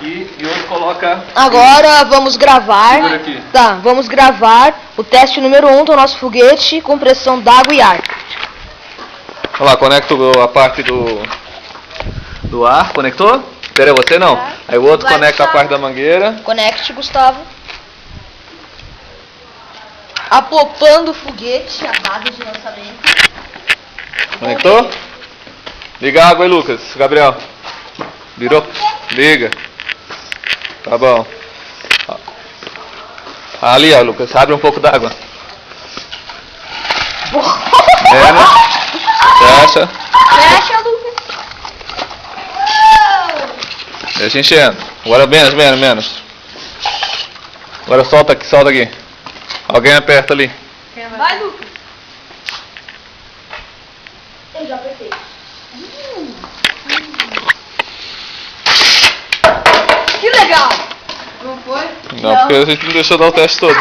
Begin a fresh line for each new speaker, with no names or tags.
aqui e outro coloca...
Agora vamos gravar.
Segura aqui.
Tá, vamos gravar o teste número 1 do nosso foguete com pressão d'água e ar.
Olha lá, conecta a parte do ar, conectou? Pera, você não. Aí o outro conecta a parte da mangueira.
Conecte, Gustavo. Apopando o foguete, a base de lançamento.
Conectou? Liga a água aí, Lucas. Gabriel. Virou? Liga. Tá bom. Ali, ó, Lucas. Abre um pouco d'água. É, né? Fecha.
Fecha, Lucas.
Deixa enchendo. Agora menos. Agora solta aqui. Alguém aperta ali.
Vai, Lucas. Eu já apertei. Que legal! Não foi?
Não, porque a gente não deixou dar o teste todo.